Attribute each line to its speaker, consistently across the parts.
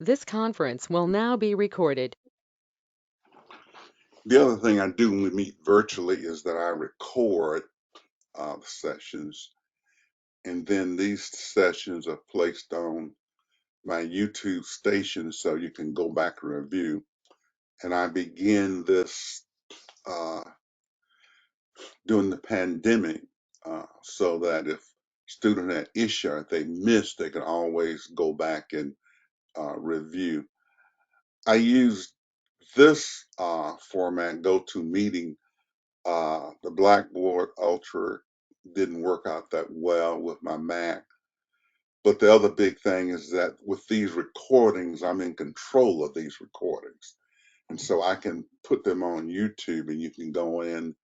Speaker 1: This conference will now be recorded.
Speaker 2: The other thing I do when we meet virtually is that I record the sessions, and then these sessions are placed on my YouTube station so you can go back and review. And I begin this uh, during the pandemic so that if student had issue, if they missed, they can always go back and review. I use this format, GoToMeeting. The Blackboard Ultra didn't work out that well with my Mac. But the other big thing is that with these recordings, I'm in control of these recordings. And so I can put them on YouTube and you can go in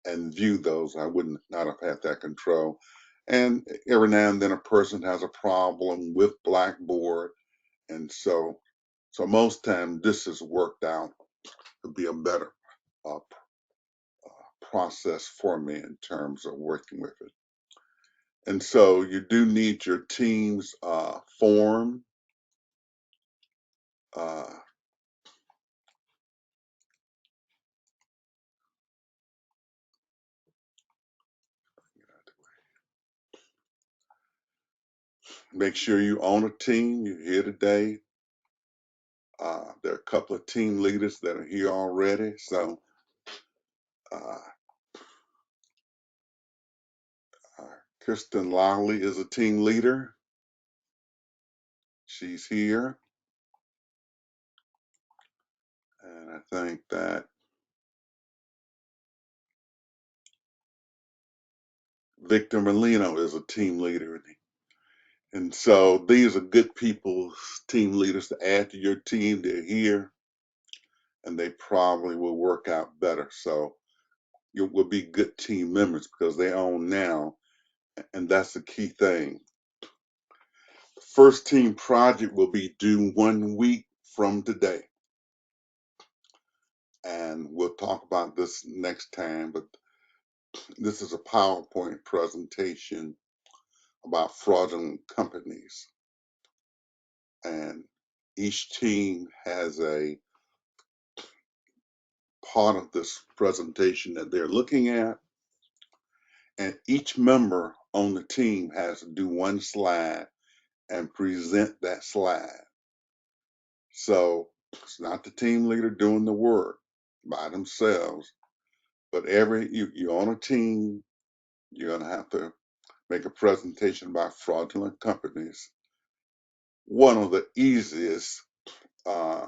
Speaker 2: and view those. I wouldn't not have had that control. And every now and then a person has a problem with Blackboard. And so most time this has worked out to be a better uh, process for me in terms of working with it. And so you do need your team's form. Uh, Make sure you own a team. You're here today. There are a couple of team leaders that are here already. So uh, uh, Kristen Lowley is a team leader. She's here. And I think that Victor Molino is a team leader. And so these are good people, team leaders to add to your team. They're here and they probably will work out better. So you will be good team members because they own now. And that's the key thing. The first team project will be due 1 week from today. And we'll talk about this next time, but this is a PowerPoint presentation about fraudulent companies. And each team has a part of this presentation that they're looking at, and each member on the team has to do one slide and present that slide. So it's not the team leader doing the work by themselves, but you're on a team, you're gonna have to make a presentation about fraudulent companies. One of the easiest uh,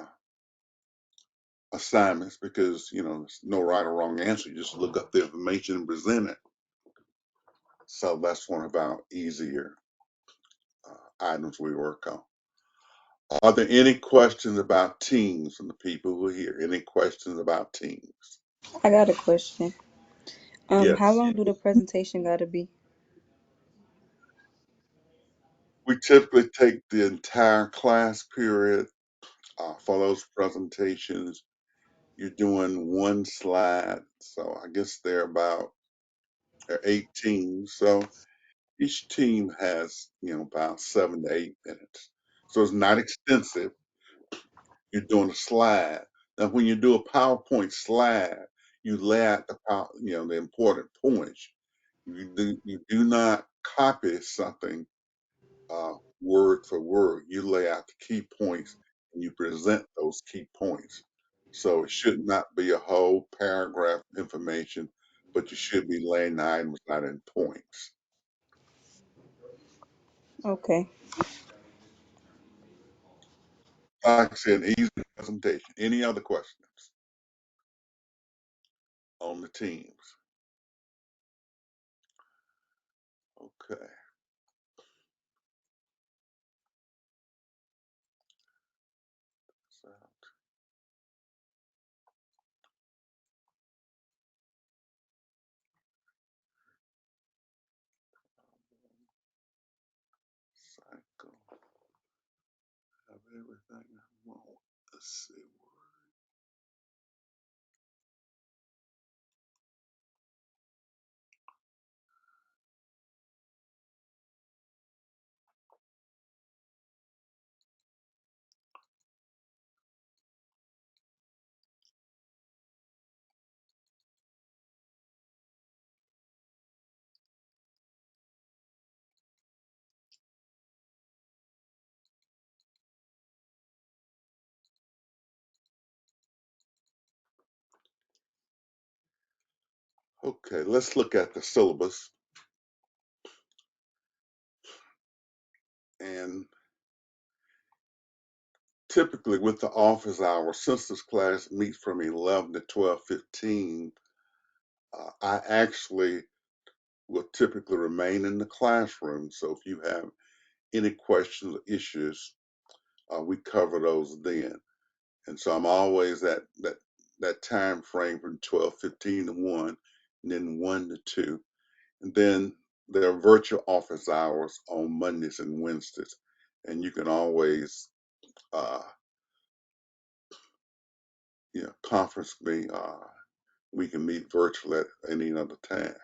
Speaker 2: assignments because there's no right or wrong answer. You just look up the information and present it. So that's one of our easier items we work on. Are there any questions about teams from the people who are here? Any questions about teams?
Speaker 3: I got a question. How
Speaker 2: Yes.
Speaker 3: long do the presentation gotta be?
Speaker 2: We typically take the entire class period for those presentations. You're doing one slide, so I guess they're 18. So each team has, about 7 to 8 minutes. So it's not extensive. You're doing a slide. Now, when you do a PowerPoint slide, you lay out the important points. You do not copy something word for word. You lay out the key points and you present those key points. So it should not be a whole paragraph of information, but you should be laying the items out in points.
Speaker 3: Okay.
Speaker 2: Like I said, an easy presentation. Any other questions on the teams? Okay. So, cycle of everything I want. Let's see. Okay, let's look at the syllabus. And typically with the office hours, since this class meets from 11 to 12:15, I actually will typically remain in the classroom. So if you have any questions or issues, we cover those then. And so I'm always at that time frame from 12:15 to 1, and then 1 to 2. And then there are virtual office hours on Mondays and Wednesdays. And you can always uh, conference me. We can meet virtually at any other time.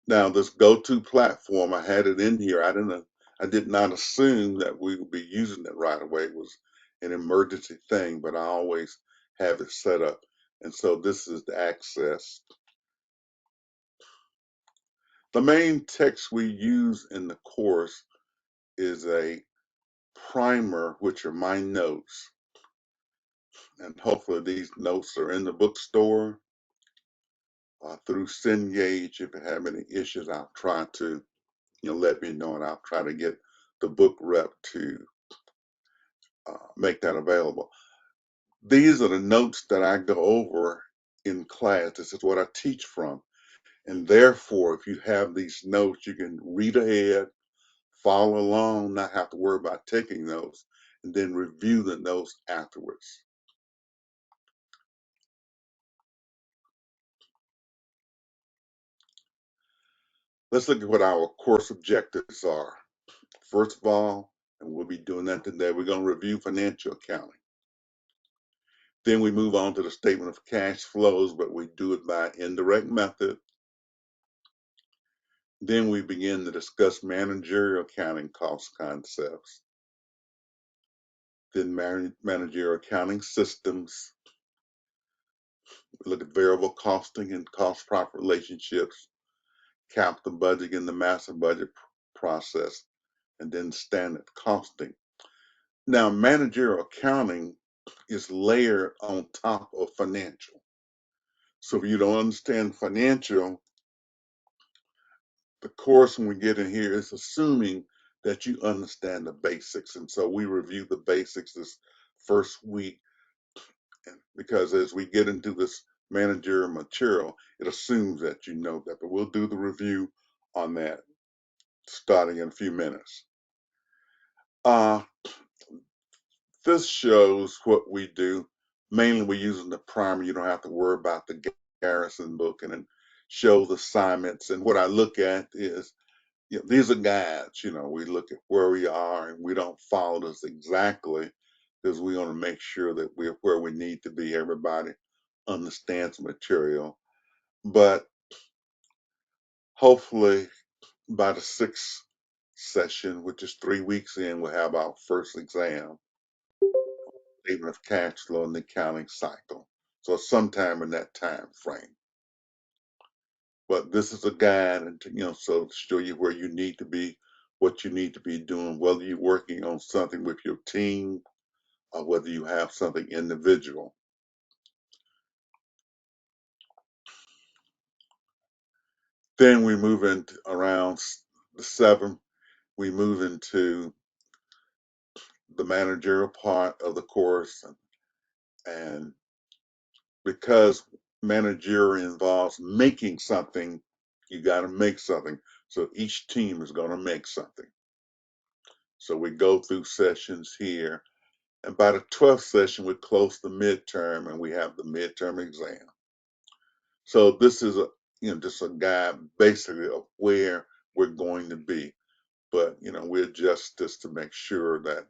Speaker 2: Now, this go-to platform, I had it in here. I did not assume that we would be using it right away. It was an emergency thing, but I always have it set up. And so this is the access. The main text we use in the course is a primer, which are my notes. And hopefully these notes are in the bookstore through Cengage. If you have any issues, I'll try to, let me know, and I'll try to get the book rep to make that available. These are the notes that I go over in class. This is what I teach from. And therefore, if you have these notes, you can read ahead, follow along, not have to worry about taking notes, and then review the notes afterwards. Let's look at what our course objectives are. First of all, and we'll be doing that today, we're going to review financial accounting. Then we move on to the statement of cash flows, but we do it by indirect method. Then we begin to discuss managerial accounting cost concepts. Then managerial accounting systems. We look at variable costing and cost profit relationships, capital budgeting and the master budget process, and then standard costing. Now, managerial accounting is layered on top of financial. So if you don't understand financial, the course when we get in here is assuming that you understand the basics. And so we review the basics this first week because as we get into this managerial material, it assumes that you know that. But we'll do the review on that starting in a few minutes. Uh, this shows what we do. Mainly we're using the primer. You don't have to worry about the Garrison book, and it shows assignments. And what I look at is, these are guides. We look at where we are, and we don't follow this exactly because we want to make sure that we're where we need to be. Everybody understands material, but hopefully by the sixth session, which is 3 weeks in, we'll have our first exam, statement of cash flow in the accounting cycle. So sometime in that time frame. But this is a guide, and so to show you where you need to be, what you need to be doing, whether you're working on something with your team or whether you have something individual. Then we move into around the 7th, we move into the managerial part of the course, and because managerial involves making something, you got to make something. So each team is going to make something. So we go through sessions here, and by the 12th session, we close the midterm and we have the midterm exam. So this is just a guide basically of where we're going to be. But we adjust this to make sure that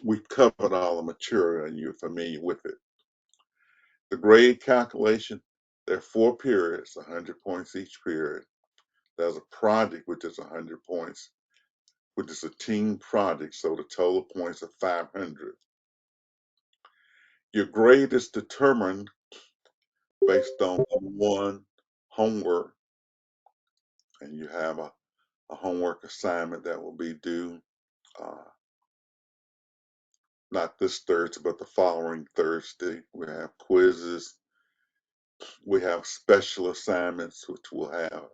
Speaker 2: we've covered all the material and you're familiar with it. The grade calculation, there are 4 periods, 100 points each period. There's a project which is 100 points, which is a team project, so the total points are 500. Your grade is determined based on one homework, and you have a homework assignment that will be due not this Thursday, but the following Thursday. We have quizzes, We have special assignments, which we'll have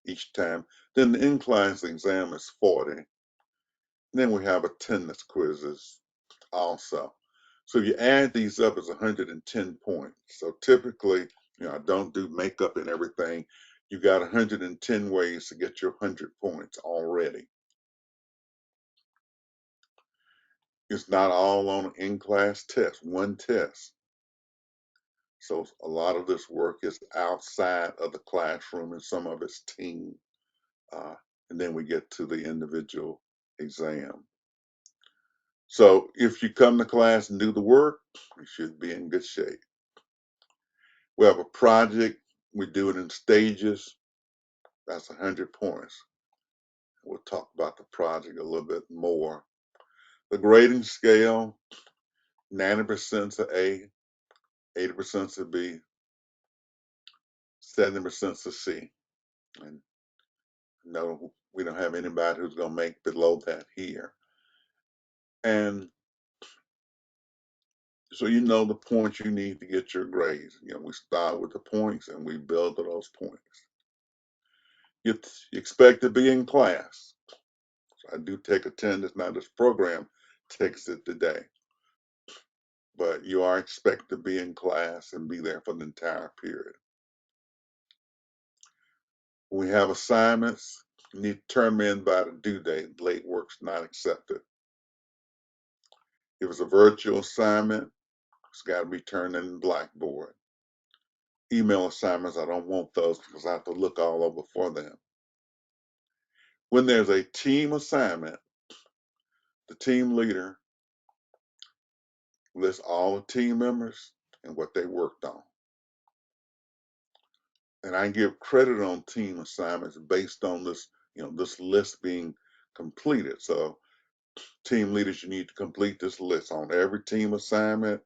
Speaker 2: each time. Then the in-class exam is 40. Then we have attendance quizzes also. So if you add these up, it's 110 points. So typically, I don't do makeup and everything. You got 110 ways to get your 100 points already. It's not all on an in-class test, one test. So a lot of this work is outside of the classroom, and some of it's team. And then we get to the individual exam. So if you come to class and do the work, you should be in good shape. We have a project. We do it in stages. That's 100 points. We'll talk about the project a little bit more. The grading scale, 90% is A, 80% is B, 70% is C. And no, we don't have anybody who's going to make below that here. And so you know the points you need to get your grades. We start with the points and we build to those points. You expect to be in class. So I do take attendance. Now this program takes it today, but you are expected to be in class and be there for the entire period. When we have assignments, you need to turn them in by the due date. Late work's not accepted. If it's a virtual assignment, it's got to be turned in Blackboard. Email assignments, I don't want those because I have to look all over for them. When there's a team assignment, the team leader lists all the team members and what they worked on. And I give credit on team assignments based on this, this list being completed. So team leaders, you need to complete this list on every team assignment,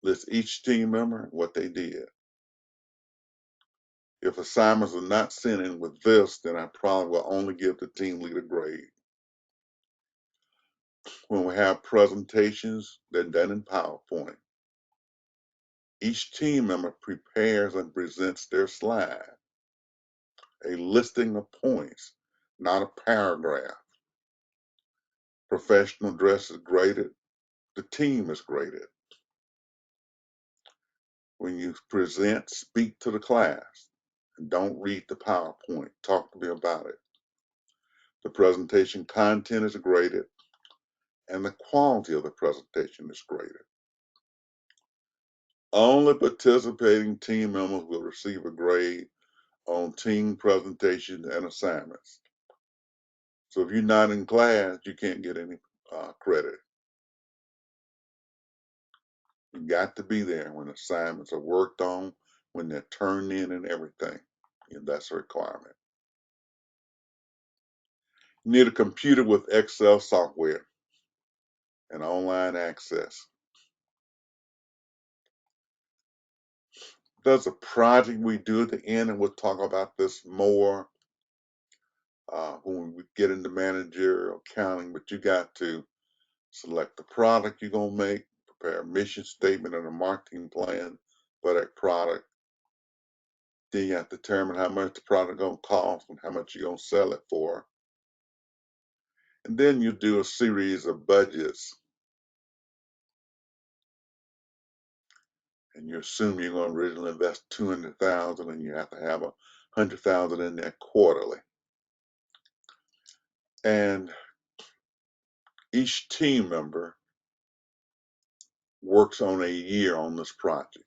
Speaker 2: list each team member and what they did. If assignments are not sent in with this, then I probably will only give the team leader grade. When we have presentations, they're done in PowerPoint. Each team member prepares and presents their slide, a listing of points, not a paragraph. Professional dress is graded. The team is graded. When you present, speak to the class. And don't read the PowerPoint. Talk to me about it. The presentation content is graded, and the quality of the presentation is graded. Only participating team members will receive a grade on team presentations and assignments. So if you're not in class, you can't get any credit. You got to be there when assignments are worked on, when they're turned in and everything. That's a requirement. You need a computer with Excel software and online access. There's a project we do at the end, and we'll talk about this more when we get into managerial accounting, but you got to select the product you're going to make, prepare a mission statement and a marketing plan for that product. Then you have to determine how much the product going to cost and how much you're going to sell it for. And then you do a series of budgets. And you assume you're going to originally invest $200,000 and you have to have $100,000 in there quarterly. And each team member works on a year on this project.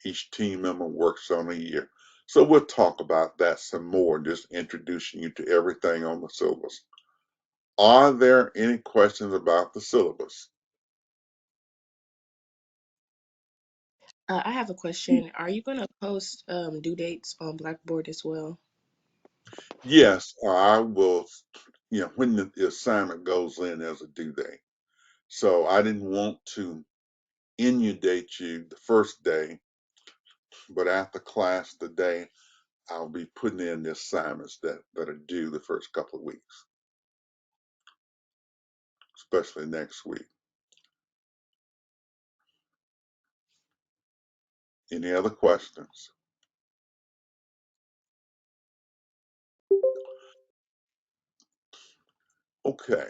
Speaker 2: Each team member works on a year. So we'll talk about that some more, just introducing you to everything on the syllabus. Are there any questions about the syllabus?
Speaker 4: I have a question. Are you going to post due dates on Blackboard as well?
Speaker 2: Yes, I will. When the assignment goes in, there's a due date. So I didn't want to inundate you the first day, but after class today, I'll be putting in the assignments that are due the first couple of weeks, especially next week. Any other questions? Okay.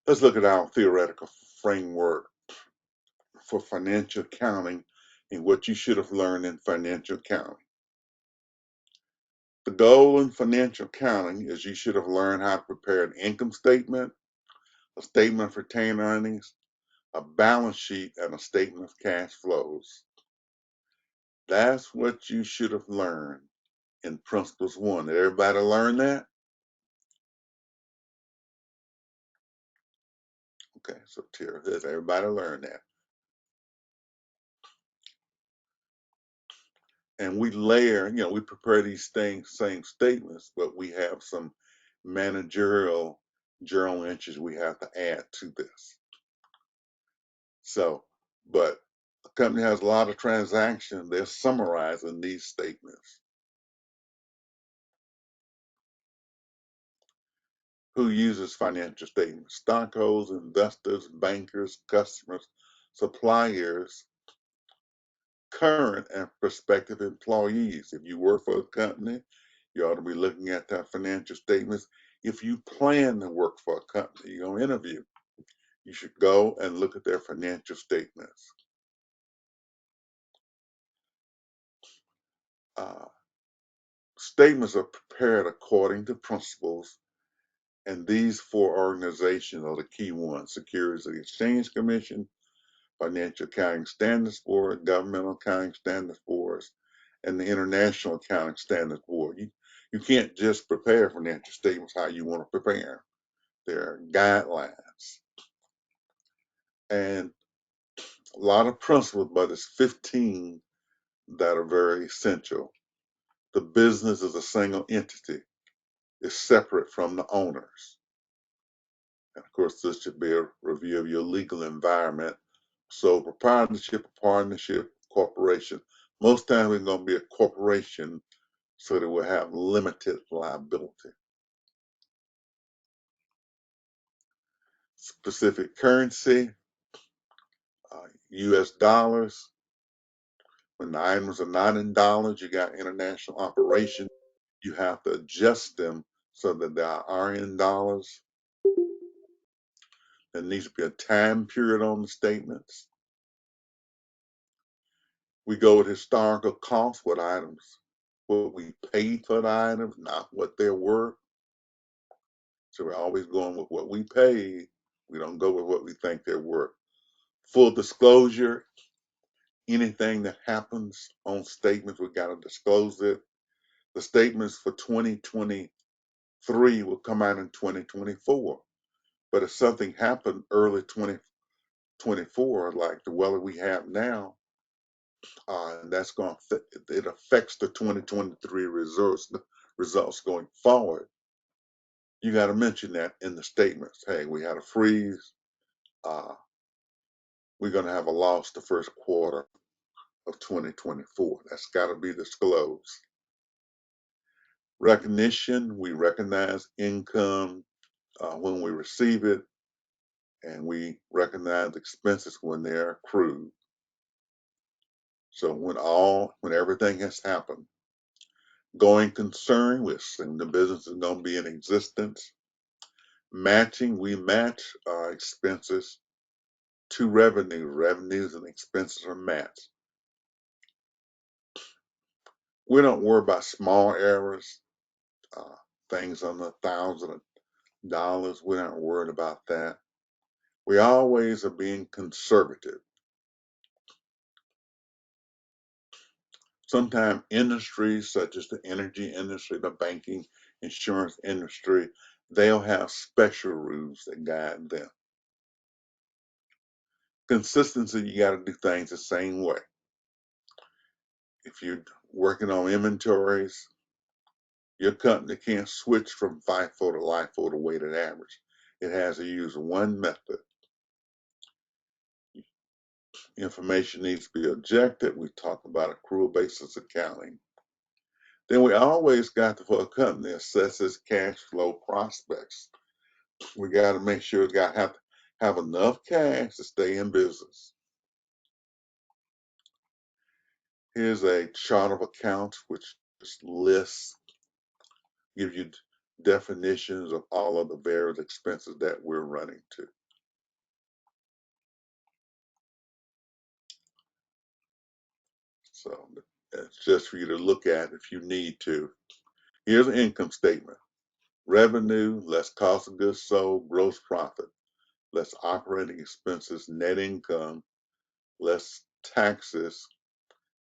Speaker 2: Let's look at our theoretical framework for financial accounting and what you should have learned in financial accounting. The goal in financial accounting is you should have learned how to prepare an income statement, a statement of retained earnings, a balance sheet, and a statement of cash flows. That's what you should have learned in Principles 1. Did everybody learn that? Okay, so Tara says everybody learned that. And we layer, we prepare these things, same statements, but we have some managerial journal entries we have to add to this. So, but a company has a lot of transactions, they're summarizing these statements. Who uses financial statements? Stockholders, investors, bankers, customers, suppliers, current and prospective employees. If you work for a company, you ought to be looking at their financial statements. If you plan to work for a company, you're going to interview, you should go and look at their financial statements. Uh, Statements are prepared according to principles, and these four organizations are the key ones: Securities and Exchange Commission, Financial Accounting Standards Board, Governmental Accounting Standards Boards, and the International Accounting Standards Board. You can't just prepare financial statements how you want to prepare. There are guidelines and a lot of principles, but it's 15 that are very essential. The business is a single entity. It's separate from the owners. And of course, this should be a review of your legal environment. So proprietorship, partnership, corporation. Most times it's going to be a corporation so that we'll have limited liability. Specific currency, US dollars. When the items are not in dollars, you got international operations. You have to adjust them so that they are in dollars. There needs to be a time period on the statements. We go with historical costs, what items, what we paid for the items, not what they're worth. So we're always going with what we paid. We don't go with what we think they're worth. Full disclosure, anything that happens on statements, we got to disclose it. The statements for 2023 will come out in 2024. But if something happened early 2024, like the weather we have now, that's going to it affects the 2023 results going forward. You got to mention that in the statements. Hey, we had a freeze. Uh, we're going to have a loss the first quarter of 2024. That's got to be disclosed. Recognition, we recognize income when we receive it, and we recognize expenses when they're accrued. So when everything has happened, going concern, we assume the business is going to be in existence. Matching, we match expenses to revenue. Revenues and expenses are matched. We don't worry about small errors, uh, things on $1,000. We're not worried about that. We always are being conservative. Sometimes industries such as the energy industry, the banking, insurance industry, they'll have special rules that guide them. Consistency, you got to do things the same way. If you're working on inventories, your company can't switch from FIFO to LIFO to weighted average. It has to use one method. Information needs to be objective. We talk about accrual basis accounting. Then we always got to, for a company, assess its cash flow prospects. We got to make sure it's got to have enough cash to stay in business. Here's a chart of accounts, which just lists, gives you definitions of all of the various expenses that we're running to. So it's just for you to look at if you need to. Here's an income statement. Revenue, less cost of goods sold, gross profit, less operating expenses, net income, less taxes,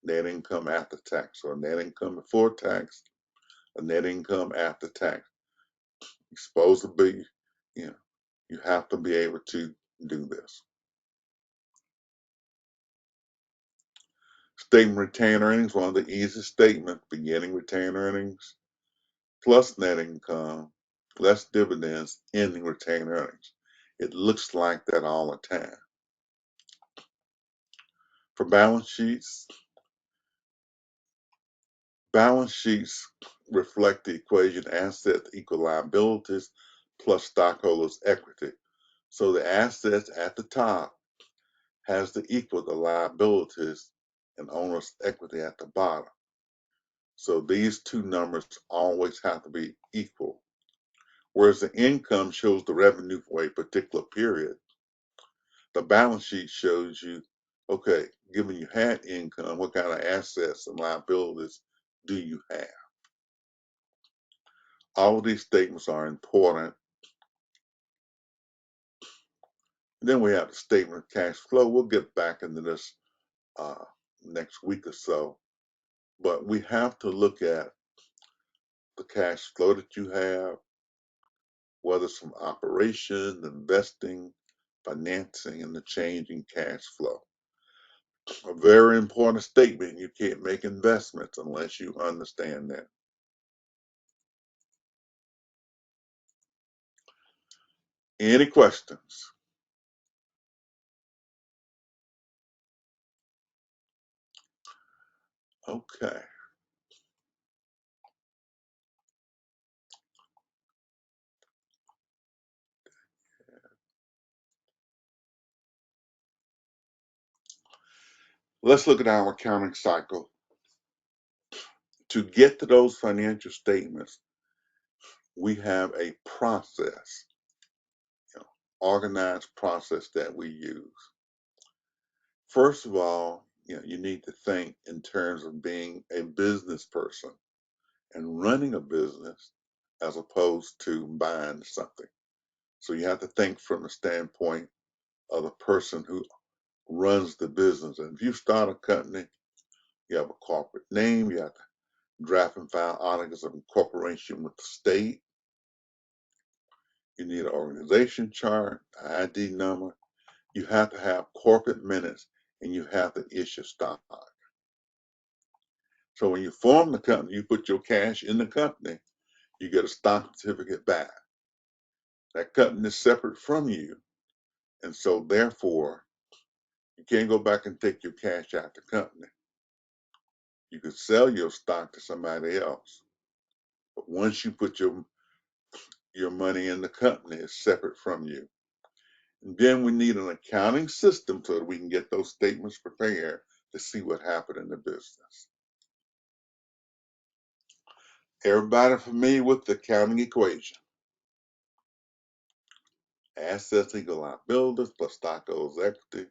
Speaker 2: net income after tax, or net income before tax, or net income after tax. You're supposed to be, you know, you have to be able to do this. Statement retained earnings, one of the easiest statements, beginning retained earnings plus net income, less dividends, ending retained earnings. It looks like that all the time. For balance sheets reflect the equation assets equal liabilities plus stockholders' equity. So the assets at the top has to equal the liabilities and owner's equity at the bottom. So these two numbers always have to be equal. Whereas the income shows the revenue for a particular period, the balance sheet shows you, okay, given you had income, what kind of assets and liabilities do you have? All of these statements are important. Then we have the statement of cash flow. We'll get back into this next week or so, but we have to look at the cash flow that you have, whether it's from operation, investing, financing, and the change in cash flow. A very important statement. You can't make investments unless you understand that. Any questions? Okay. Let's look at our accounting cycle. To get to those financial statements, we have a process, organized process that we use. First of all, you need to think in terms of being a business person and running a business as opposed to buying something. So you have to think from the standpoint of the person who runs the business. And if you start a company, you have a corporate name, you have to draft and file articles of incorporation with the state. You need an organization chart, an ID number. You have to have corporate minutes, and you have to issue stock. So when you form the company, you put your cash in the company, you get a stock certificate back. That company is separate from you, and so therefore, you can't go back and take your cash out the company. You could sell your stock to somebody else, but once you put your money in the company, it's separate from you. And then we need an accounting system so that we can get those statements prepared to see what happened in the business. Everybody familiar with the accounting equation? Assets equal liabilities plus stockholders' equity.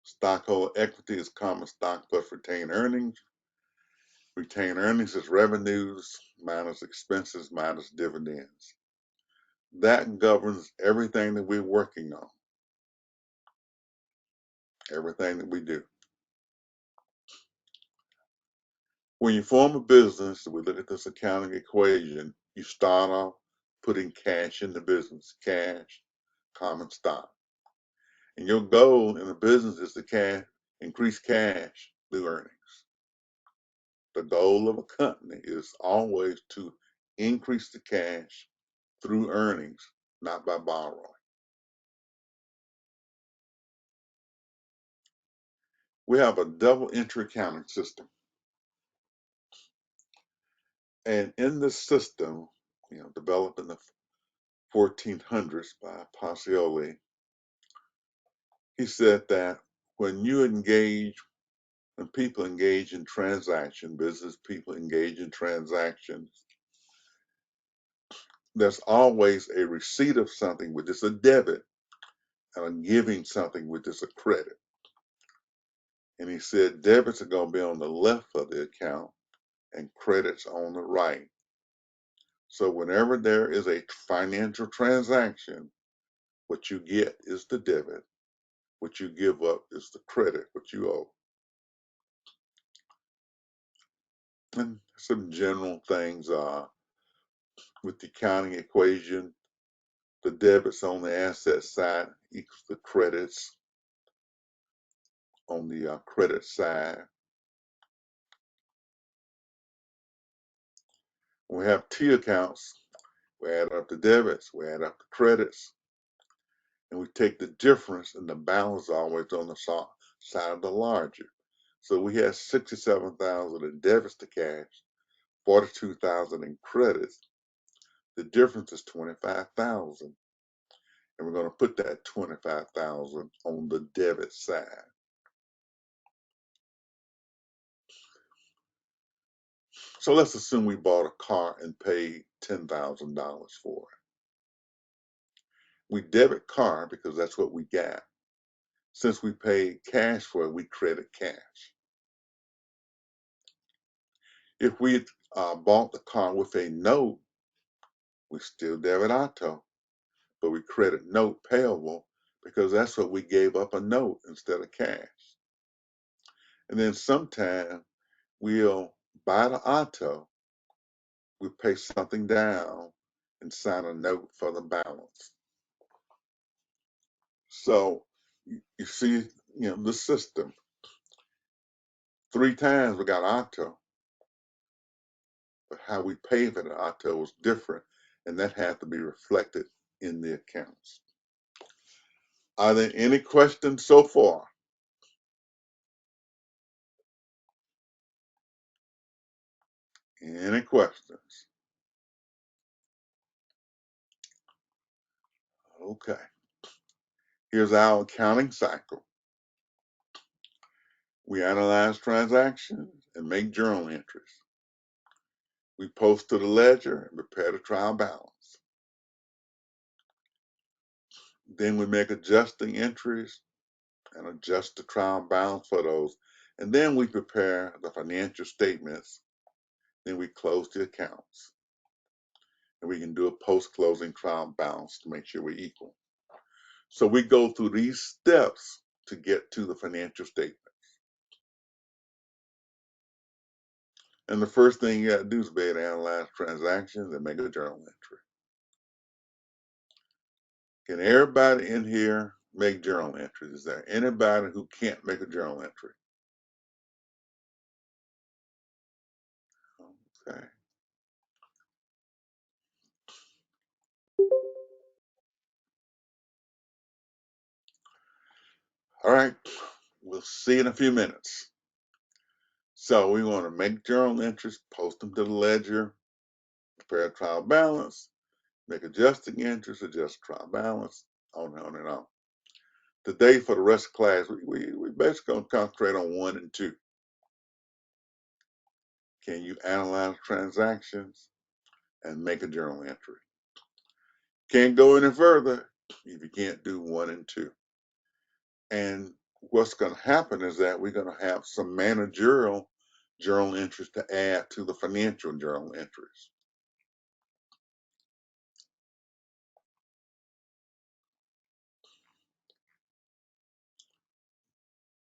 Speaker 2: Stockholder equity is common stock plus retained earnings. Retained earnings is revenues minus expenses minus dividends. That governs everything that we're working on, everything that we do. When you form a business, we look at this accounting equation, you start off putting cash in the business, cash, common stock. And your goal in a business is to increase cash through earnings. The goal of a company is always to increase the cash through earnings, not by borrowing. We have a double entry accounting system. And in this system, developed in the 1400s by Pacioli, he said that when people engage in transaction, business people engage in transactions, there's always a receipt of something, which is a debit, and a giving something, which is a credit. And he said debits are going to be on the left of the account and credits on the right. So whenever there is a financial transaction, what you get is the debit. What you give up is the credit, what you owe. And some general things are with the accounting equation, the debits on the asset side equals the credits on the credit side. When we have T accounts, we add up the debits, we add up the credits, and we take the difference, and the balance is always on the side of the larger. So we had 67,000 in debits to cash, 42,000 in credits. The difference is 25,000. And we're going to put that 25,000 on the debit side. So let's assume we bought a car and paid $10,000 for it. We debit car because that's what we got. Since we paid cash for it, we credit cash. If we bought the car with a note, we still debit auto, but we credit note payable because that's what we gave up, a note instead of cash. And then sometime we'll buy the auto, we pay something down and sign a note for the balance. So you see, the system. 3 times we got auto, but how we pay for the auto was different, and that had to be reflected in the accounts. Are there any questions so far? Any questions? Okay. Here's our accounting cycle. We analyze transactions and make journal entries. We post to the ledger and prepare the trial balance. Then we make adjusting entries and adjust the trial balance for those. And then we prepare the financial statements. Then we close the accounts. And we can do a post-closing trial balance to make sure we're equal. So we go through these steps to get to the financial statement. And the first thing you got to do is be able to analyze transactions and make a journal entry. Can everybody in here make journal entries? Is there anybody who can't make a journal entry? Okay. All right. We'll see in a few minutes. So we want to make journal entries, post them to the ledger, prepare a trial balance, make adjusting entries, adjust trial balance, on and on and on. Today, for the rest of the class, we basically going to concentrate on 1 and 2. Can you analyze transactions and make a journal entry? Can't go any further if you can't do 1 and 2. And what's going to happen is that we're going to have some managerial journal entries to add to the financial journal entries.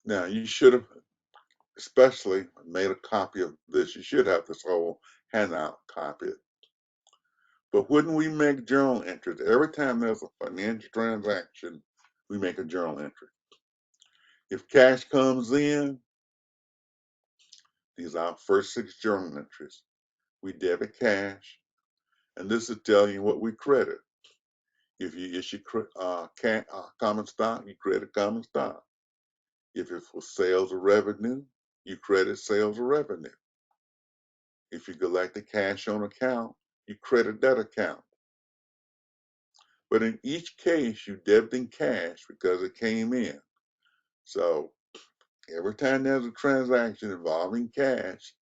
Speaker 2: Now, you should have especially made a copy of this. You should have this whole handout copied. But when we make journal entries, every time there's a financial transaction, we make a journal entry. If cash comes in, these are our first 6 journal entries. We debit cash, and this is telling you what we credit. If you issue common stock, you credit common stock. If it's for sales or revenue, you credit sales or revenue. If you collect the cash on account, you credit that account. But in each case, you debiting cash because it came in. So every time there's a transaction involving cash,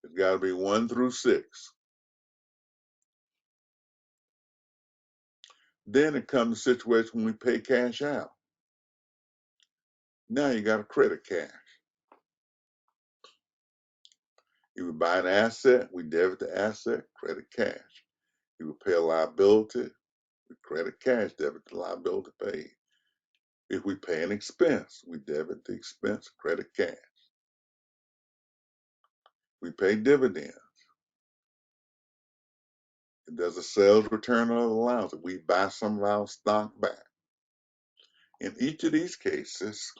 Speaker 2: it's got to be 1 through 6. Then it comes a situation when we pay cash out. Now you got to credit cash. If we buy an asset, we debit the asset, credit cash. If we pay a liability, we credit cash, debit the liability paid. If we pay an expense, we debit the expense, credit cash. We pay dividends. If there's a sales return or allowance, we buy some of our stock back. In each of these cases,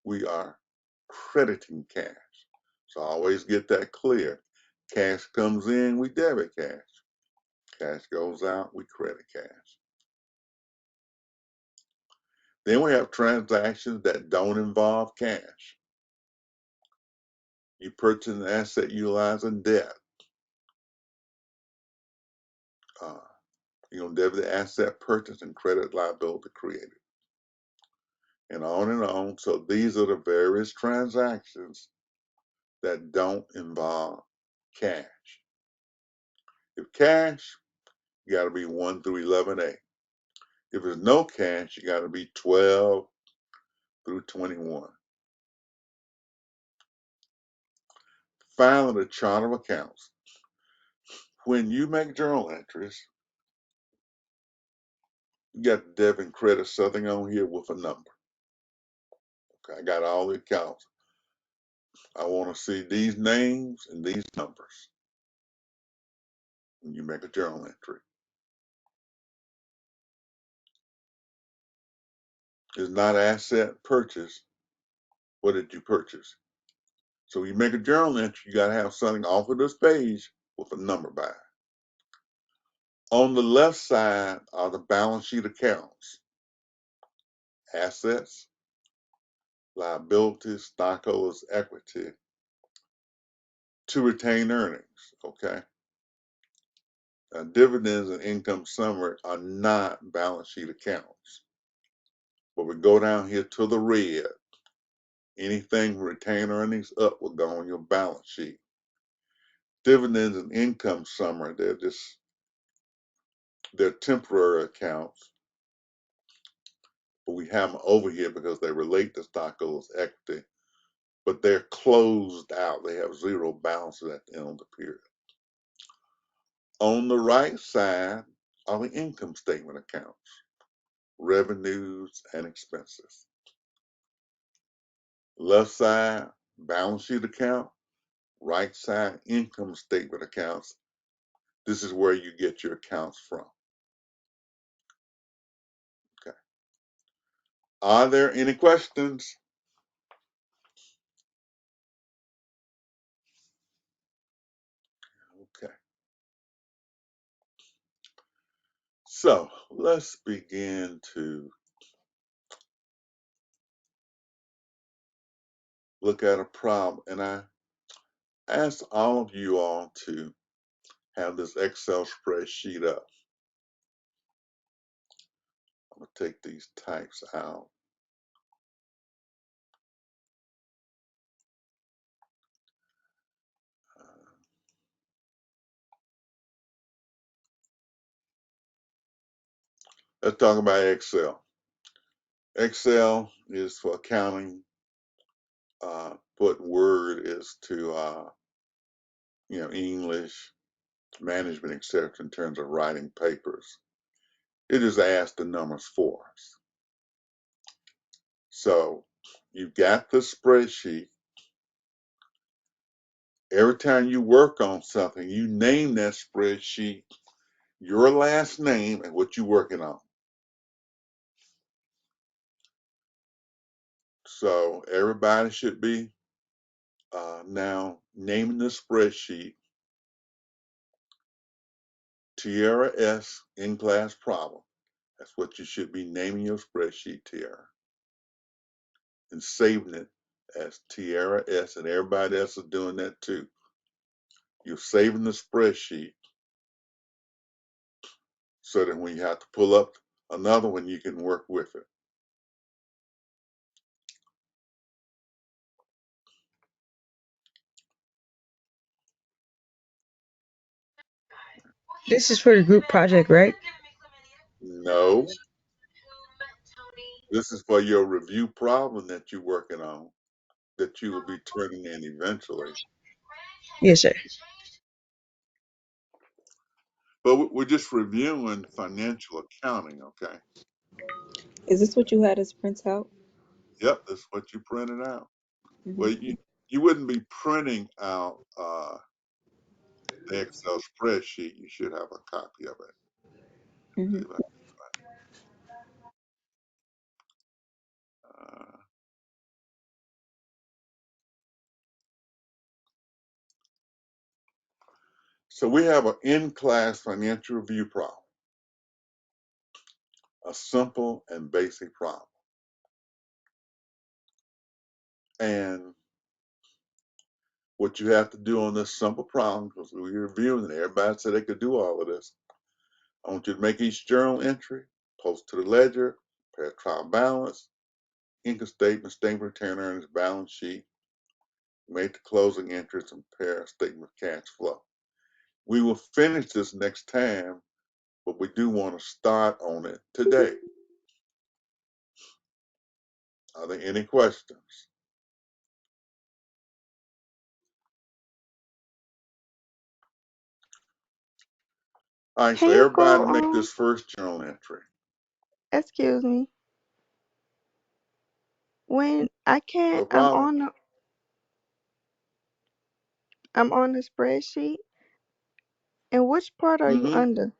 Speaker 2: we are crediting cash. So always get that clear. Cash comes in, we debit cash. Cash goes out, we credit cash. Then we have transactions that don't involve cash. You purchase an asset utilizing debt. You're going to debit the asset purchase and credit liability created. And on and on. So these are the various transactions that don't involve cash. If cash, you got to be 1 through 11A. If there's no cash, you got to be 12 through 21. Finally, the chart of accounts. When you make journal entries, you got the debit and credit something on here with a number. Okay, I got all the accounts. I want to see these names and these numbers when you make a journal entry. It's not asset purchase. What did you purchase? So when you make a journal entry, you got to have something off of this page with a number by it. On the left side are the balance sheet accounts. Assets, liabilities, stockholders' equity to retain earnings, okay? Dividends and income summary are not balance sheet accounts. But we go down here to the red. Anything retained earnings up will go on your balance sheet. Dividends and income summary, they're temporary accounts, but we have them over here because they relate to stockholders' equity, but they're closed out. They have zero balances at the end of the period. On the right side are the income statement accounts, revenues and expenses. Left side, balance sheet account, right side, income statement accounts. This is where you get your accounts from. Okay. Are there any questions? Okay. So let's begin to look at a problem. And I asked all of you all to have this Excel spreadsheet up. I'm going to take these types out. Let's talk about Excel. Excel is for accounting. What Word is to, English, management, etc. in terms of writing papers. It just adds the numbers for us. So you've got the spreadsheet. Every time you work on something, you name that spreadsheet your last name and what you're working on. So everybody should be now naming the spreadsheet Tierra S in-class problem. That's what you should be naming your spreadsheet, Tierra. and saving it as Tierra S, and everybody else is doing that too. You're saving the spreadsheet so that when you have to pull up another one, you can work with it.
Speaker 5: This is for the group project, right?
Speaker 2: No, this is for your review problem that you're working on, that you will be turning in eventually.
Speaker 5: Yes, sir.
Speaker 2: But we're just reviewing financial accounting, okay?
Speaker 3: Is this what you had us print out?
Speaker 2: Yep, that's what you printed out.
Speaker 3: Hmm.
Speaker 2: Well, you wouldn't be printing out the Excel spreadsheet. You should have a copy of it.
Speaker 3: Hmm.
Speaker 2: See if I can- so we have an in-class financial review problem, a simple and basic problem. And what you have to do on this simple problem, because we're reviewing it, everybody said they could do all of this. I want you to make each journal entry, post to the ledger, prepare trial balance, income statement, statement of return earnings, balance sheet, make the closing entries, and prepare a statement of cash flow. We will finish this next time, but we do want to start on it today. Are there any questions? All right, so
Speaker 6: Can you go
Speaker 2: everybody make this first journal entry.
Speaker 6: excuse me, when I can't
Speaker 2: No problem.
Speaker 6: I'm on the spreadsheet, and which part are you
Speaker 2: Mm-hmm.
Speaker 6: under?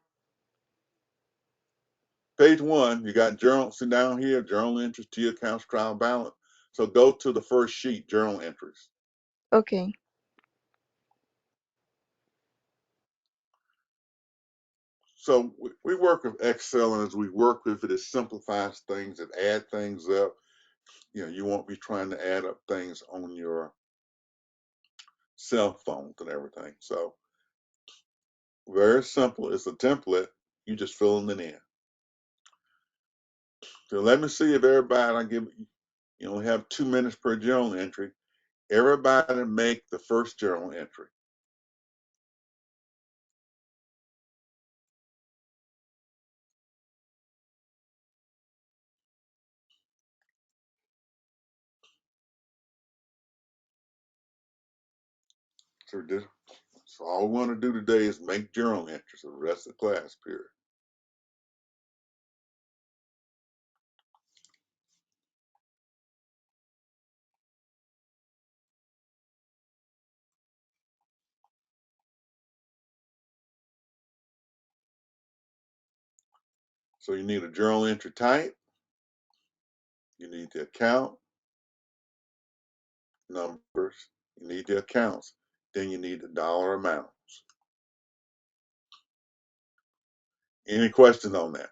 Speaker 2: Page 1, you got journal, sit down here, journal entries to your accounts trial balance. So go to the first sheet, journal entries.
Speaker 6: Okay.
Speaker 2: So we work with Excel, and as we work with it, it simplifies things, it adds things up. You know, you won't be trying to add up things on your cell phones and everything. So very simple. It's a template. You just filling it in. So let me see if everybody, I give you only have 2 minutes per journal entry. Everybody make the first journal entry. So this, so all we want to do today is make journal entries for the rest of the class period. So you need a journal entry type, you need the account numbers, you need the accounts, then you need the dollar amounts. Any questions on that?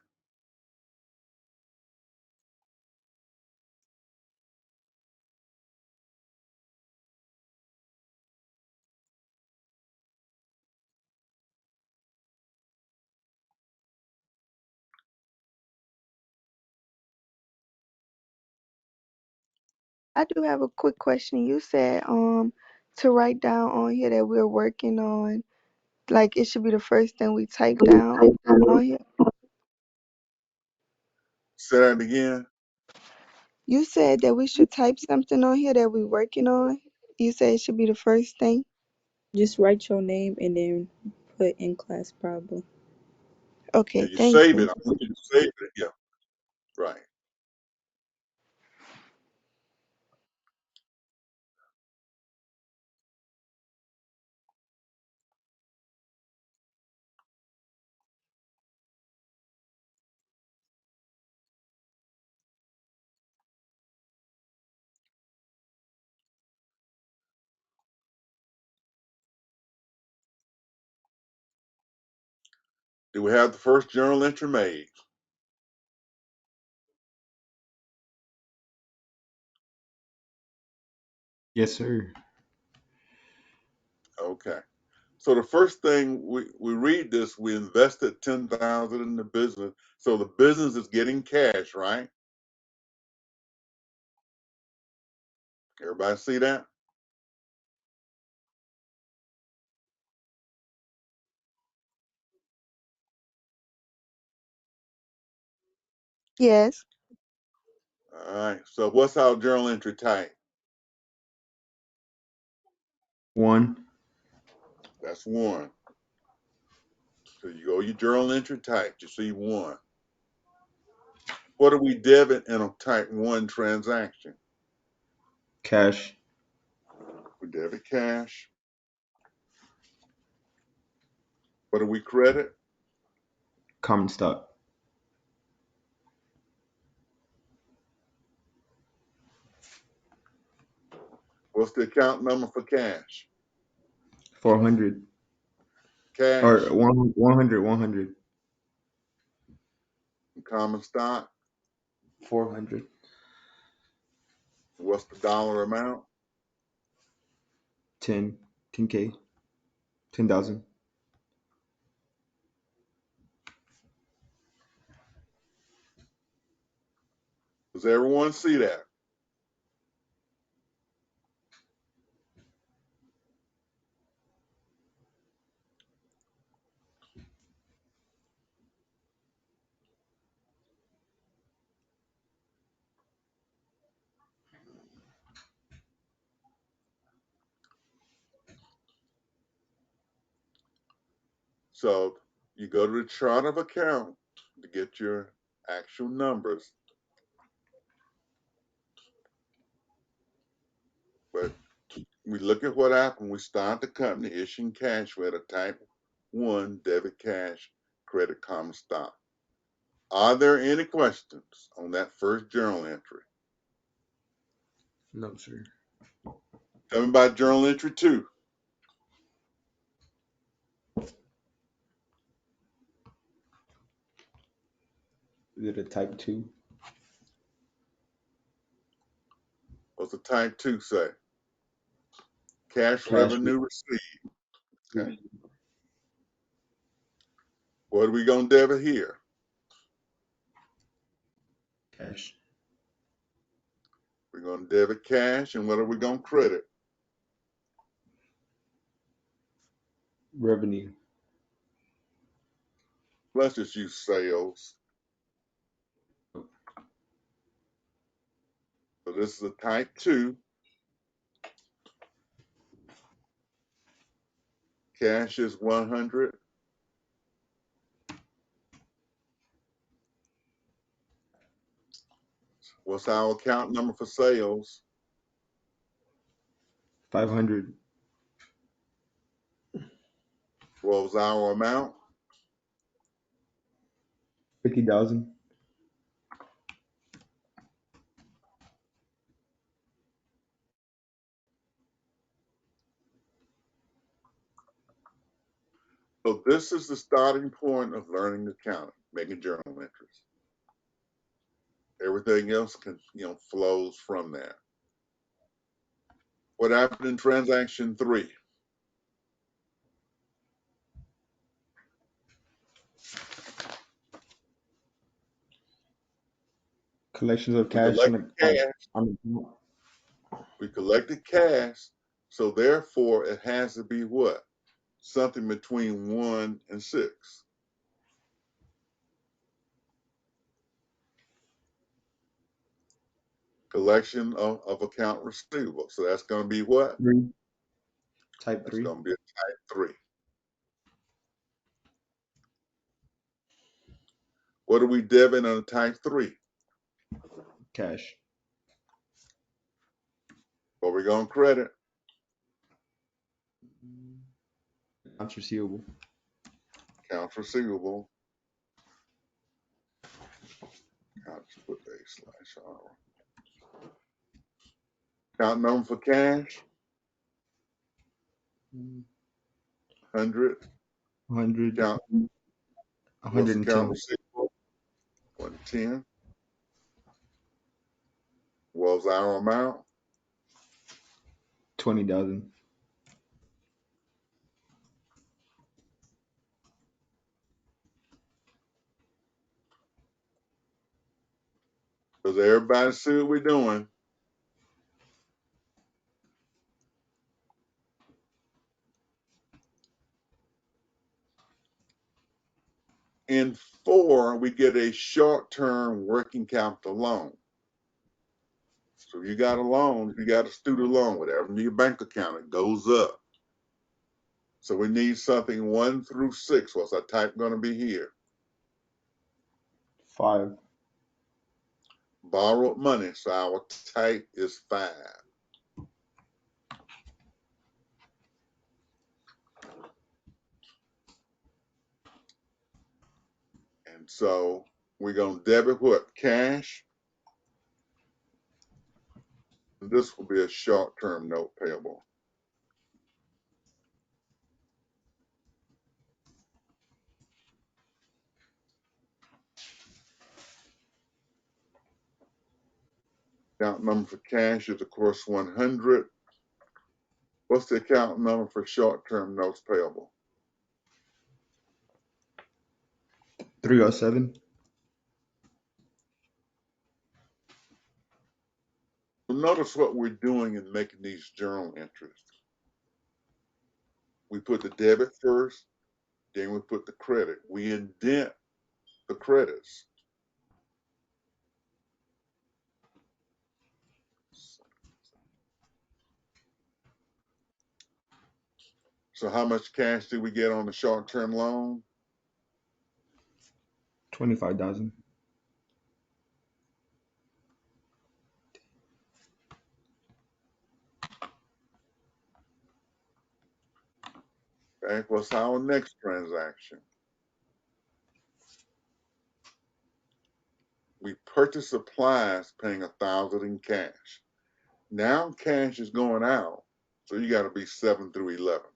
Speaker 6: I do have a quick question. You said to write down on here that we're working on, like it should be the first thing we type down on here.
Speaker 2: Say that again.
Speaker 6: You said that we should type something on here that we're working on. You said it should be the first thing.
Speaker 3: Just write your name and then put in class problem.
Speaker 2: Yeah,
Speaker 6: Okay,
Speaker 2: you
Speaker 6: thank
Speaker 2: save it.
Speaker 6: you.
Speaker 2: I want you to save it. Yeah, right. Do we have the first journal entry made?
Speaker 7: Yes, sir.
Speaker 2: Okay. So the first thing we read this, we invested 10,000 in the business. So the business is getting cash, right? Everybody see that?
Speaker 6: Yes.
Speaker 2: All right. So what's our journal entry type?
Speaker 7: 1.
Speaker 2: That's 1. So you go your journal entry type, you see 1. What do we debit in a type 1 transaction?
Speaker 7: Cash.
Speaker 2: We debit cash. What do we credit?
Speaker 7: Common stock.
Speaker 2: What's the account number for cash?
Speaker 7: 400. Or
Speaker 2: Cash,
Speaker 7: 100. 100.
Speaker 2: common stock.
Speaker 7: 400.
Speaker 2: What's the dollar amount?
Speaker 7: 10. 10K. 10,000.
Speaker 2: Does everyone see that? So you go to the chart of account to get your actual numbers. But we look at what happened. We start the company issuing cash with a type 1 debit cash, credit common stock. Are there any questions on that first journal entry?
Speaker 7: No, sir.
Speaker 2: Tell me about journal entry 2.
Speaker 7: Is it a type 2?
Speaker 2: What's the type 2 say? Cash
Speaker 7: Cash.
Speaker 2: revenue received. Okay. What are we going to debit here?
Speaker 7: Cash.
Speaker 2: We're going to debit cash, and what are we going to credit?
Speaker 7: Revenue.
Speaker 2: Let's just use sales. So this is a type 2. Cash is 100. What's our account number for sales?
Speaker 7: 500.
Speaker 2: What was our amount?
Speaker 7: 50,000.
Speaker 2: So this is the starting point of learning accounting, making journal entries. Everything else can, flows from that. What happened in transaction 3?
Speaker 7: Collections of
Speaker 2: We
Speaker 7: cash
Speaker 2: collected cash.
Speaker 7: on the
Speaker 2: We collected cash. So therefore, it has to be what? Something between 1 and 6. Collection of account receivable. So that's going to be what?
Speaker 7: 3. Type
Speaker 2: That's
Speaker 7: 3.
Speaker 2: going to be a type 3. What are we debiting on a type 3?
Speaker 7: Cash.
Speaker 2: What are we going to credit?
Speaker 7: Accounts receivable.
Speaker 2: Accounts receivable. I'll just put /R. Account number for cash? 100.
Speaker 7: 100.
Speaker 2: Account, what's the account
Speaker 7: 110.
Speaker 2: receivable? 110. What was our amount?
Speaker 7: $20,000.
Speaker 2: Does everybody see what we're doing? In 4, we get a short-term working capital loan. So you got a loan, you got a student loan, whatever in your bank account, it goes up. So we need something 1 through 6. What's our type going to be here?
Speaker 7: 5.
Speaker 2: Borrowed money. So our type is 5. And so we're going to debit what? Cash. This will be a short-term note payable. Account number for cash is, of course, 100. What's the account number for short-term notes payable?
Speaker 7: 307.
Speaker 2: Notice what we're doing in making these journal entries. We put the debit first, then we put the credit. We indent the credits. So how much cash did we get on the short-term loan?
Speaker 7: 25,000.
Speaker 2: Okay, what's our next transaction? We purchase supplies paying 1,000 in cash. Now cash is going out, so you got to be 7 through 11.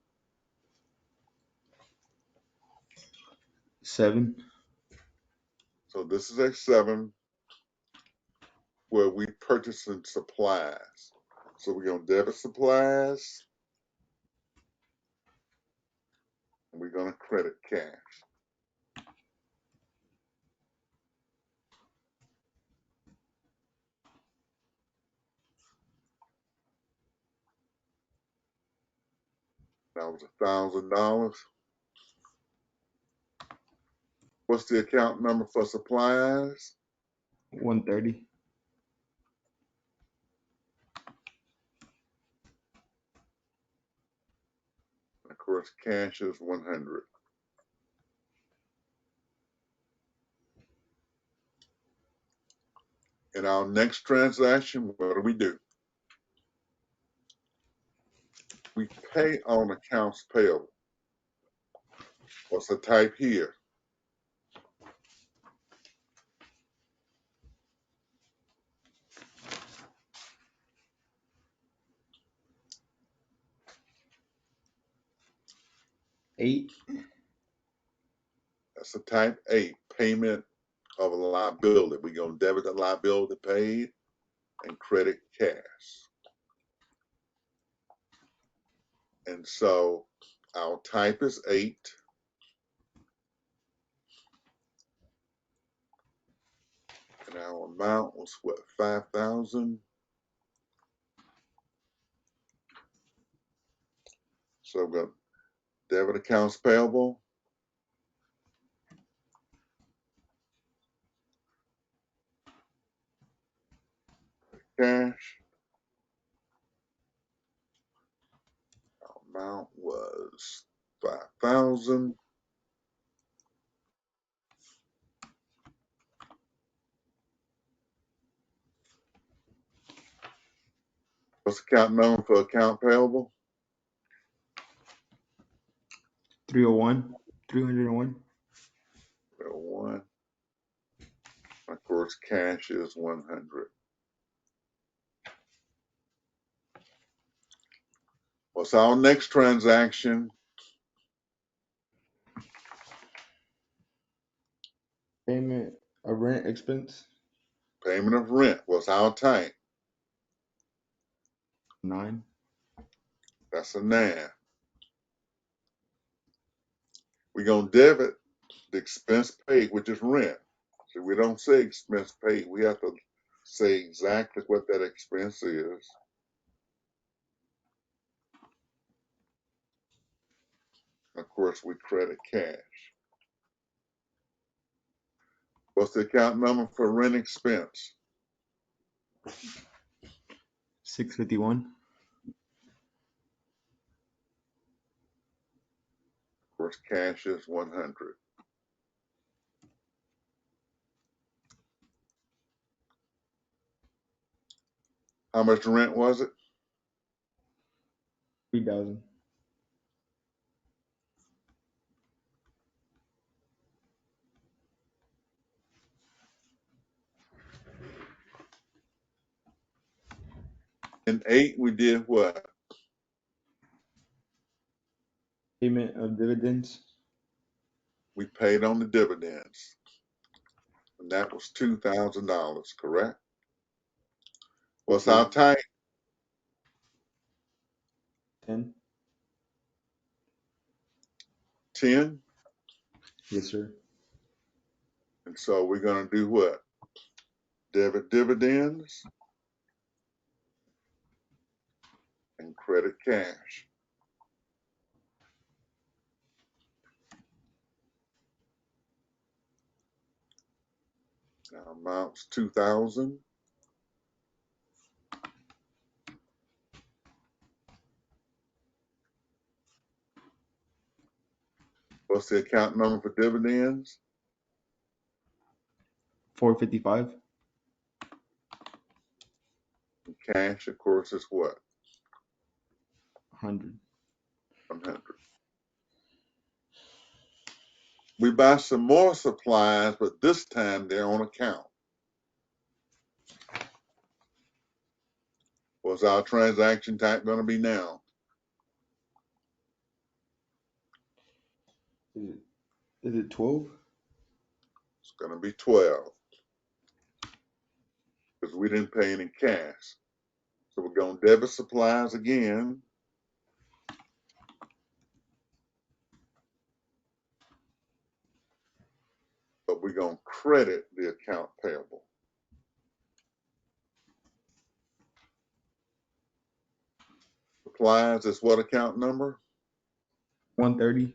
Speaker 7: 7.
Speaker 2: So this is a 7 where we purchasing supplies. So we're going to debit supplies, and we're going to credit cash. That was $1,000. What's the account number for supplies?
Speaker 7: 130.
Speaker 2: Of course, cash is 100. In our next transaction, what do? We pay on accounts payable. What's the type here?
Speaker 7: $8.
Speaker 2: That's the type 8, payment of a liability. We're going to debit the liability paid and credit cash. And so our type is 8. And our amount was what, 5,000? So we're going to debit accounts payable, cash. Our amount was 5,000. What's the account number for account payable?
Speaker 7: 301. 301.
Speaker 2: 1. Of course, cash is 100. What's our next transaction?
Speaker 7: Payment of rent expense.
Speaker 2: Payment of rent. What's our type?
Speaker 7: 9.
Speaker 2: That's a NAV. We're going to debit the expense paid, which is rent. So we don't say expense paid. We have to say exactly what that expense is. Of course, we credit cash. What's the account number for rent expense?
Speaker 7: 651.
Speaker 2: Of course, cash is 100. How much rent was it?
Speaker 7: 3,000.
Speaker 2: In 8, we did what?
Speaker 7: Payment of dividends.
Speaker 2: We paid on the dividends. And that was $2,000, correct? What's
Speaker 7: Yes,
Speaker 2: our
Speaker 7: sir.
Speaker 2: type?
Speaker 7: 10.
Speaker 2: 10.
Speaker 7: Yes, sir.
Speaker 2: And so we're going to do what? Debit dividends and credit cash. Now amounts 2,000. What's the account number for dividends?
Speaker 7: 455.
Speaker 2: And cash, of course, is what?
Speaker 7: 100.
Speaker 2: 100. We buy some more supplies, but this time they're on account. What's our transaction type going to be now?
Speaker 7: Is it 12?
Speaker 2: It's going to be 12 because we didn't pay any cash. So we're going to debit supplies again. But we're going to credit the account payable. Supplies is what account number?
Speaker 7: 130.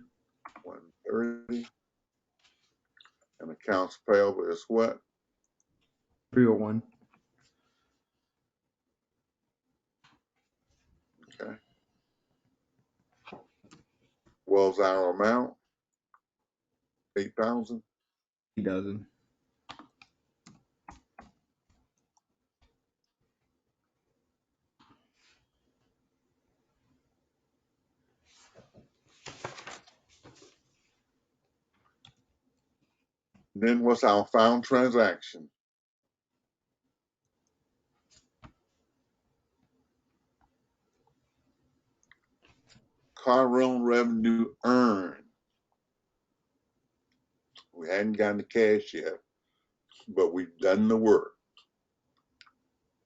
Speaker 2: 130. And accounts payable is what?
Speaker 7: 301.
Speaker 2: Okay. What was our amount? 8,000.
Speaker 7: 8,000.
Speaker 2: Then what's our final transaction? Car rental revenue earned. We hadn't gotten the cash yet, but we've done the work.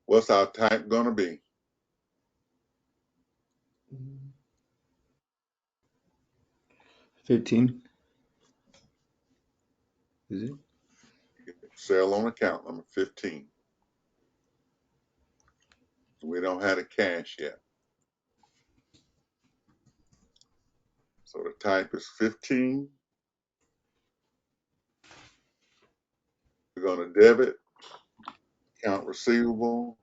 Speaker 2: What's our type going to be?
Speaker 7: 15. Is it?
Speaker 2: Sale on account number 15. We don't have the cash yet. So the type is 15. We're going to debit account receivable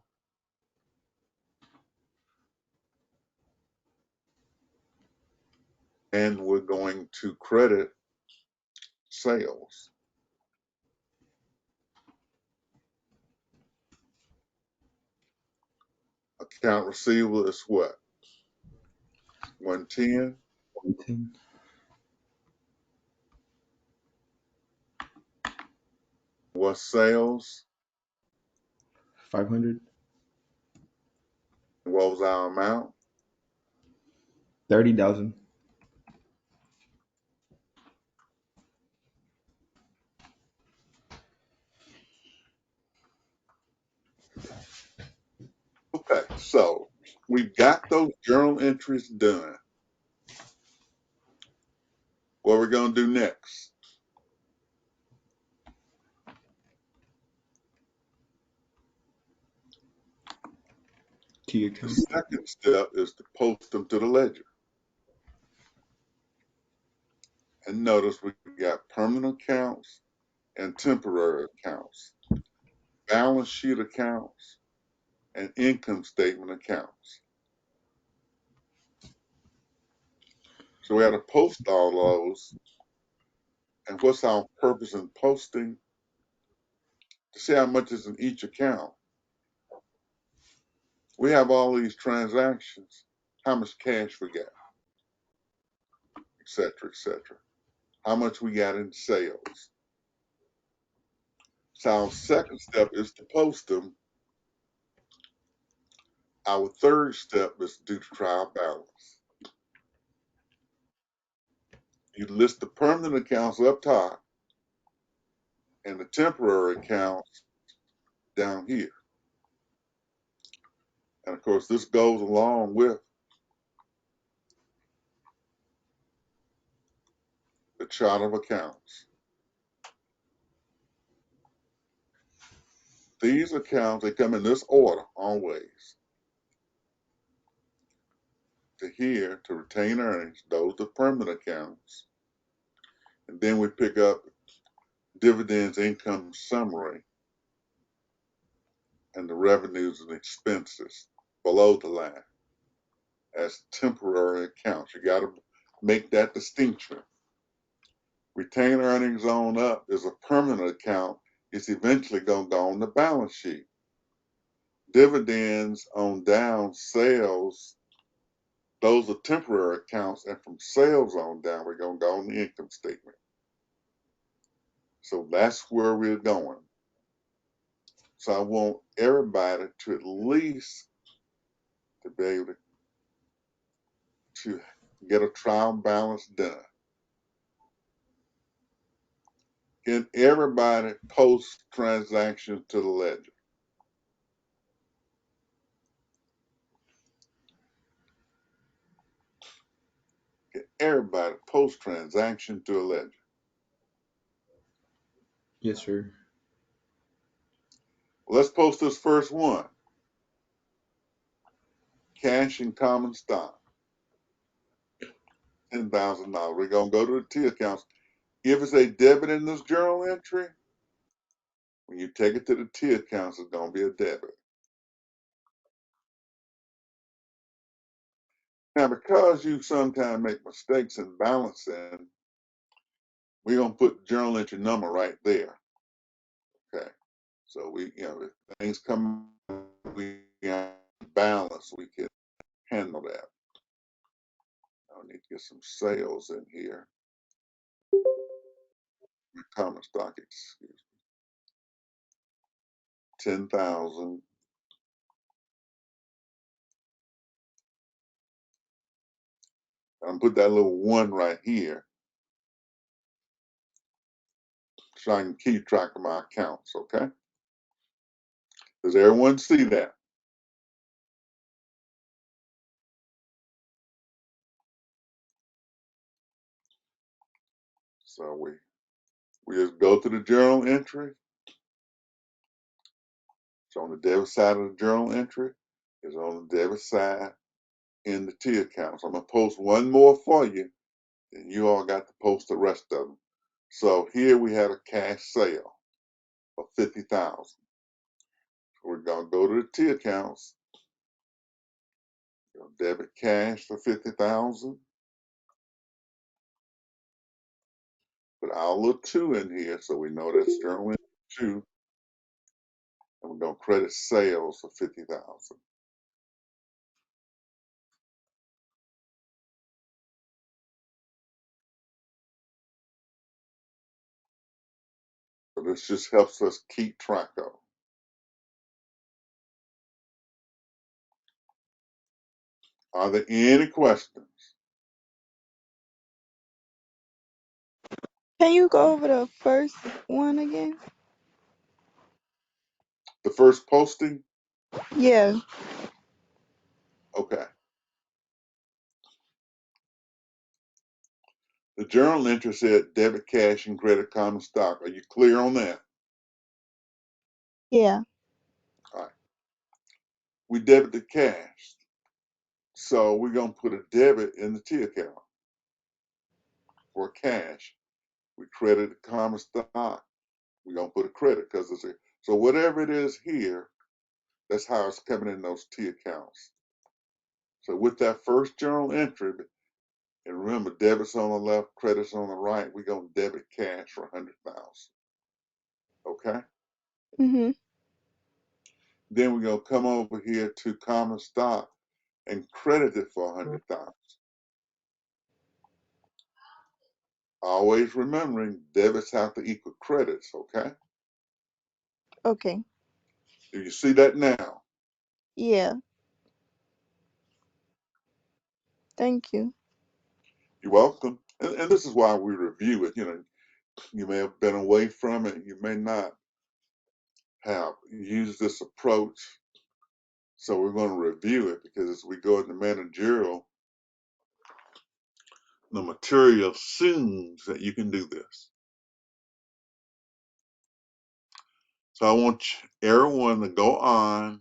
Speaker 2: and we're going to credit sales. Account receivable is what? 110.
Speaker 7: 110.
Speaker 2: What's sales?
Speaker 7: 500.
Speaker 2: What was our amount?
Speaker 7: 30,000.
Speaker 2: Okay, so we've got those journal entries done. What we're going to do next?
Speaker 7: T
Speaker 2: The
Speaker 7: account.
Speaker 2: second step is to post them to the ledger. And notice we got permanent accounts and temporary accounts, balance sheet accounts, and income statement accounts. So we had to post all those. And what's our purpose in posting? To see how much is in each account. We have all these transactions, how much cash we got, et cetera, et cetera. How much we got in sales. So our second step is to post them. Our third step is to do the trial balance. You list the permanent accounts up top and the temporary accounts down here. And of course, this goes along with the chart of accounts. These accounts, they come in this order always. To here, to retain earnings, those are permanent accounts. And then we pick up dividends income summary and the revenues and expenses below the line as temporary accounts. You got to make that distinction. Retained earnings on up is a permanent account. It's eventually going to go on the balance sheet. Dividends on down, sales, those are temporary accounts. And from sales on down, we're going to go on the income statement. So that's where we're going. So I want everybody to at least to be able to get a trial balance done. Can everybody post transactions to the ledger? Can everybody post transaction to a ledger?
Speaker 7: Yes, sir.
Speaker 2: Let's post this first one. Cash and common stock, $10,000. We're going to go to the T accounts. If it's a debit in this journal entry, when you take it to the T accounts, it's going to be a debit. Now, because you sometimes make mistakes in balancing, we're going to put the journal entry number right there. Okay. So if things come, we balance, we can handle that. I need to get some sales in here. Common stock, excuse me. 10,000. I'm put that little one right here so I can keep track of my accounts, okay? Does everyone see that? So we just go to the journal entry. It's on the debit side of the journal entry. It's on the debit side in the T account. So I'm gonna post one more for you, and you all got to post the rest of them. So here we had a cash sale of 50,000. We're gonna go to the T accounts. Debit cash for 50,000. Put our little two in here so we know that's journal entry 2. And we're gonna credit sales for 50,000. So this just helps us keep track of. Are there any questions?
Speaker 6: Can you go over the first one again?
Speaker 2: The first posting,
Speaker 6: Yeah.
Speaker 2: Okay. The journal entry said debit cash and credit common stock. Are you clear on that?
Speaker 6: Yeah.
Speaker 2: All right. We debited cash. So we're going to put a debit in the T account for cash. We credited common stock. We're going to put a credit because it's a, so whatever it is here, that's how it's coming in those T accounts. So with that first journal entry, and remember, debits on the left, credits on the right, we're going to debit cash for 100,000. Okay?
Speaker 6: Mhm.
Speaker 2: Then we're going to come over here to common stock and credit it for 100,000. Always remembering debits have to equal credits, okay?
Speaker 6: Okay.
Speaker 2: Do you see that now?
Speaker 6: Yeah. Thank you.
Speaker 2: You're welcome. And this is why we review it. You know, you may have been away from it. You may not have used this approach. So we're going to review it because as we go into managerial, the material assumes that you can do this. So I want everyone to go on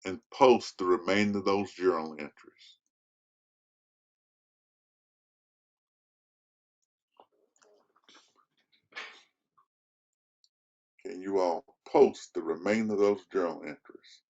Speaker 2: and post the remainder of those journal entries. Can you all post the remainder of those journal entries?